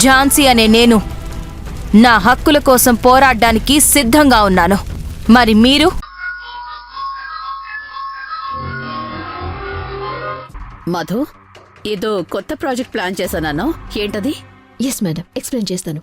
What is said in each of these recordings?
ఝాన్సీ అనే నేను నా హక్కుల కోసం పోరాడడానికి సిద్ధంగా ఉన్నాను. మరి మీరు? మధు, ఏదో కొత్త ప్రాజెక్ట్ ప్లాన్ చేశానన్నా, ఏంటది? ఎస్ మేడం, ఎక్స్ప్లెయిన్ చేస్తాను.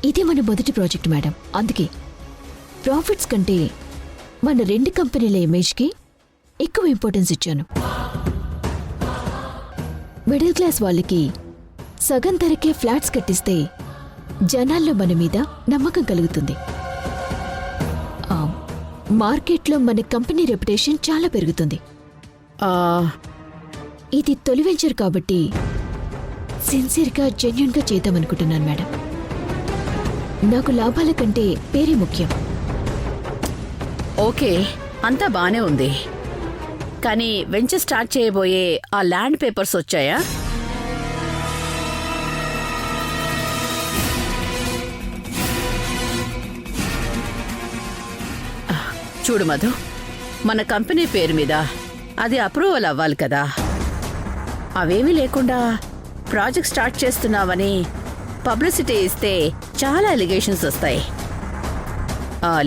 ఇదే మన మొదటి ప్రాజెక్ట్ మేడం. అందుకే ప్రాఫిట్స్ కంటే మన 2 కంపెనీల ఇమేజ్కి ఎక్కువ ఇంపార్టెన్స్ ఇచ్చాను. మిడిల్ క్లాస్ వాళ్ళకి సగం ధరకే ఫ్లాట్స్ కట్టిస్తే జనాల్లో మన మీద నమ్మకం కలుగుతుంది. మార్కెట్లో మన కంపెనీ రెప్యుటేషన్ చాలా పెరుగుతుంది. ఇది తొలి వెంచర్ కాబట్టి సిన్సియర్గా జెన్యూన్గా చేద్దామనుకుంటున్నాను మేడం. నాకు లాభాల కంటే పేరే ముఖ్యం. ఓకే, అంతా బానే ఉంది. కానీ వెంచర్ స్టార్ట్ చేయబోయే ఆ ల్యాండ్ పేపర్స్ వచ్చాయా? చూడు మధు, మన కంపెనీ పేరు మీద అది అప్రూవల్ అవ్వాలి కదా. అవేమీ లేకుండా ప్రాజెక్ట్ స్టార్ట్ చేస్తున్నావని పబ్లిసిటీ ఇస్తే చాలా అలిగేషన్స్ వస్తాయి.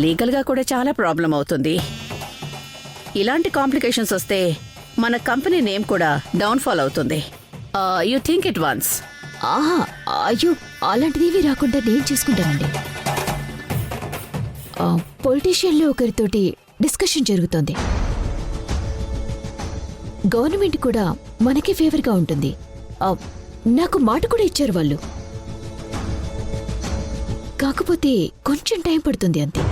లీగల్గా కూడా చాలా ప్రాబ్లం అవుతుంది. ఇలాంటి కాంప్లికేషన్స్ వస్తే మన కంపెనీ నేమ్ కూడా డౌన్ఫాల్ అవుతుంది. You think it once. అయ్యో, అలాంటిదేవి రాకుండా నేను చేసుకుంటానండి. పొలిటీషియన్లో ఒకరితోటి డిస్కషన్ జరుగుతోంది. గవర్నమెంట్ కూడా మనకి ఫేవర్గా ఉంటుంది. నాకు మాట కూడా ఇచ్చారు వాళ్ళు. కాకపోతే కొంచెం టైం పడుతుంది అంతే.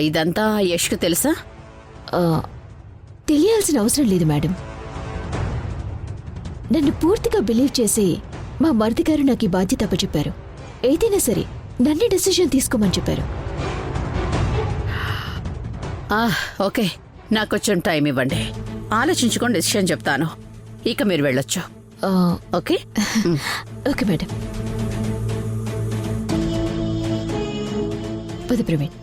ఇదంతా యష్కు తెలుసా? తెలియాల్సిన అవసరం లేదు మేడం. నన్ను పూర్తిగా బిలీవ్ చేసి మా మరిది గారు నాకు ఈ బాధ్యత అప్పచెప్పారు. ఏదైనా సరే నన్నే డెసిషన్ తీసుకోమని చెప్పారు. ఓకే, నాకు కొంచెం టైం ఇవ్వండి, ఆలోచించుకొని డెసిషన్ చెప్తాను. ఇక మీరు వెళ్ళొచ్చు. Okay okay madam. పద ప్రవీణ్.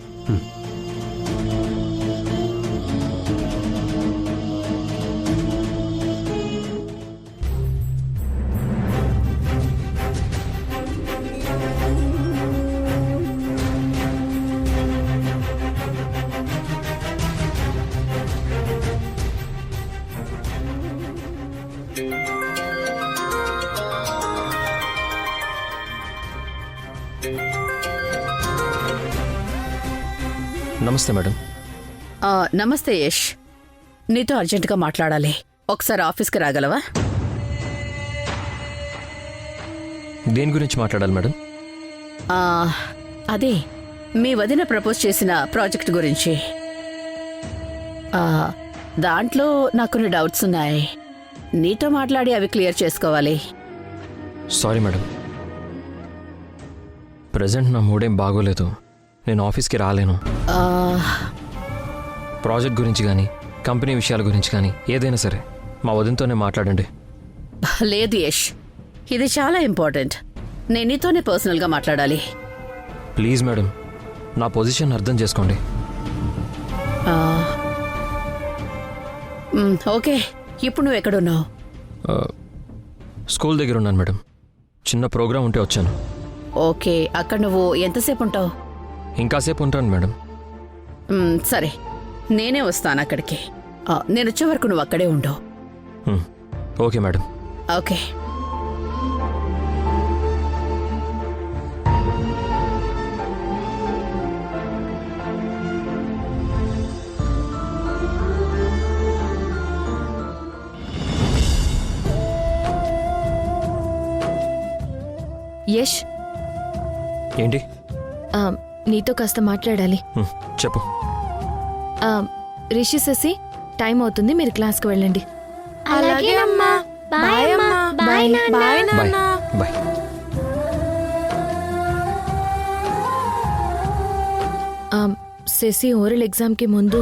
నమస్తే మేడం. నమస్తే యష్, నీతో అర్జెంటుగా మాట్లాడాలి. ఒకసారి ఆఫీస్కి రాగలవా? దేని గురించి మాట్లాడాలి మేడం? అదే మీ వదిన ప్రపోజ్ చేసిన ప్రాజెక్ట్ గురించి. దాంట్లో నాకు కొన్ని డౌట్స్ ఉన్నాయి. నీతో మాట్లాడి అవి క్లియర్ చేసుకోవాలి. సారీ మేడం, ప్రజెంట్ నా మూడేం బాగోలేదు. నేను ఆఫీస్కి రాలేను. ప్రాజెక్ట్ గురించి కానీ కంపెనీ విషయాల గురించి కానీ ఏదైనా సరే మా వదినతోనే మాట్లాడండి. లేదు యష్, ఇది చాలా ఇంపార్టెంట్. నేను నీతోనే పర్సనల్గా మాట్లాడాలి. ప్లీజ్ మేడం, నా పొజిషన్ అర్థం చేసుకోండి. ఓకే, ఇప్పుడు నువ్వు ఎక్కడున్నావు? స్కూల్ దగ్గర ఉన్నాను మేడం. చిన్న ప్రోగ్రాం ఉంటే వచ్చాను. ఓకే, అక్కడ నువ్వు ఎంతసేపు ఉంటావు? ఇంకాసేపు ఉంటాను మేడం. సరే, నేనే వస్తాను అక్కడికి. నేను వచ్చే వరకు నువ్వు అక్కడే ఉండవు. Okay madam. ఓకే. యష్, ఏంటి? నీతో కాస్త మాట్లాడాలి. చెప్పు. రిషి శశి, టైం అవుతుంది, మీరు క్లాస్కి వెళ్ళండి. అలాగేనమ్మా. బాయ్ అమ్మా. బాయ్ నాన్న. Bye bye. శశి ఓరల్ ఎగ్జామ్కి ముందు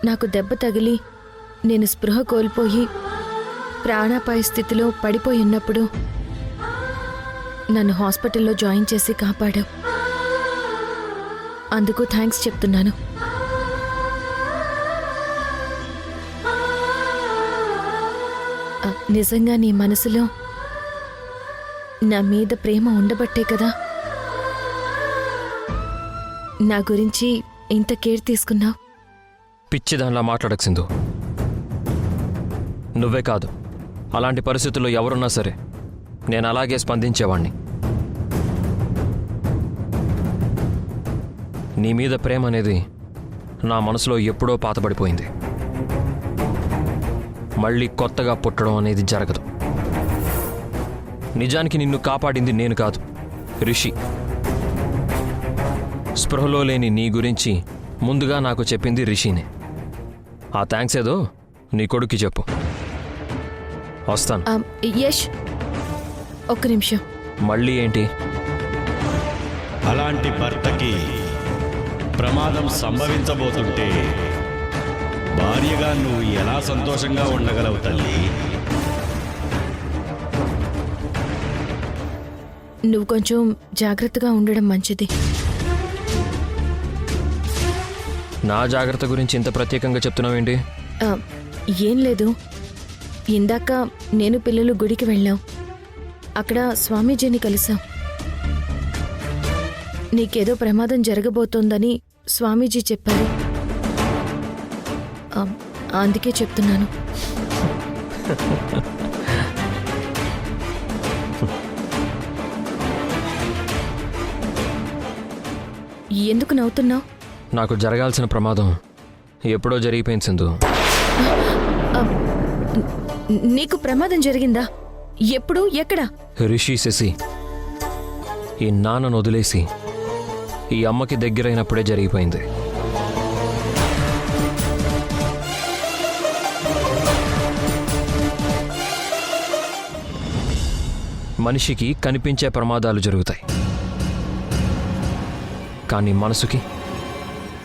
నాకు దెబ్బ తగిలి నేను స్పృహ కోల్పోయి ప్రాణాపాయ స్థితిలో పడిపోయి ఉన్నప్పుడు నన్ను హాస్పిటల్లో జాయిన్ చేసి కాపాడావు. అందుకు థ్యాంక్స్ చెప్తున్నాను. నిజంగా నీ మనసులో నా మీద ప్రేమ ఉండబట్టే కదా నా గురించి ఇంత కేర్ తీసుకున్నావు. పిచ్చిదానిలా మాట్లాడకు సింధు. నువ్వే కాదు, అలాంటి పరిస్థితుల్లో ఎవరున్నా సరే నేను అలాగే స్పందించేవాణ్ణి. నీ మీద ప్రేమ అనేది నా మనసులో ఎప్పుడో పాతబడిపోయింది. మళ్ళీ కొత్తగా పుట్టడం అనేది జరగదు. నిజానికి నిన్ను కాపాడింది నేను కాదు, రిషి. స్పృహలో లేని నీ గురించి ముందుగా నాకు చెప్పింది రిషినే. ఆ థ్యాంక్స్ ఏదో నీ కొడుక్కి చెప్పు. వస్తాను. యష్, ఒక్క నిమిషం. మళ్ళీ ఏంటి? అలాంటి భర్తకి ప్రమాదం సంభవించబోతుంటే భార్యగా నువ్వు ఎలా సంతోషంగా ఉండగలవు తల్లి? నువ్వు కొంచెం జాగ్రత్తగా ఉండడం మంచిది. నా జాగ్రత్త గురించి ఇంత ప్రత్యేకంగా చెప్తున్నావేంటి? ఏం లేదు, ఇందాక నేను పిల్లలు గుడికి వెళ్ళాం. అక్కడ స్వామీజీని కలిసాం. నీకేదో ప్రమాదం జరగబోతోందని స్వామీజీ చెప్పారు. అందుకే చెప్తున్నాను. ఎందుకు నవ్వుతున్నావు? నాకు జరగాల్సిన ప్రమాదం ఎప్పుడో జరిగిపోయింది సింధు. నీకు ప్రమాదం జరిగిందా? ఎప్పుడు? ఎక్కడ? రిషి, శశి ఈ నాన్నను వదిలేసి ఈ అమ్మకి దగ్గరైనప్పుడే జరిగిపోయింది. మనిషికి కనిపించే ప్రమాదాలు జరుగుతాయి, కానీ మనసుకి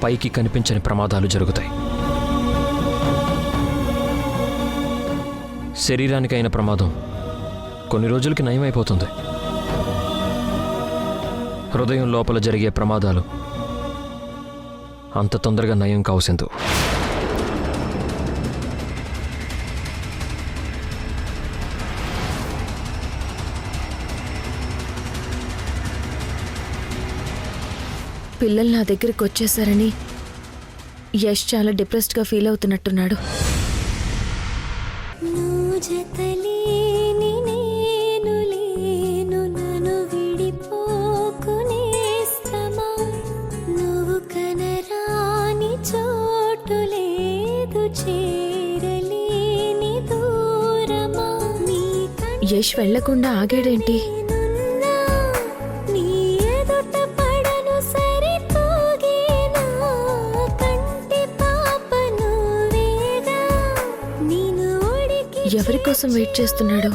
పైకి కనిపించని ప్రమాదాలు జరుగుతాయి. శరీరానికైన ప్రమాదం కొన్ని రోజులకి నయమైపోతుంది. హృదయం లోపల జరిగే ప్రమాదాలు అంత తొందరగా నయం కావు సింధు. పిల్లలు నా దగ్గరికి వచ్చేసారని యష్ చాలా డిప్రెస్డ్గా ఫీల్ అవుతున్నట్టున్నాడు. యష్ వెళ్లకుండా ఆగాడేంటి? ఎవరి కోసం వెయిట్ చేస్తున్నాడు?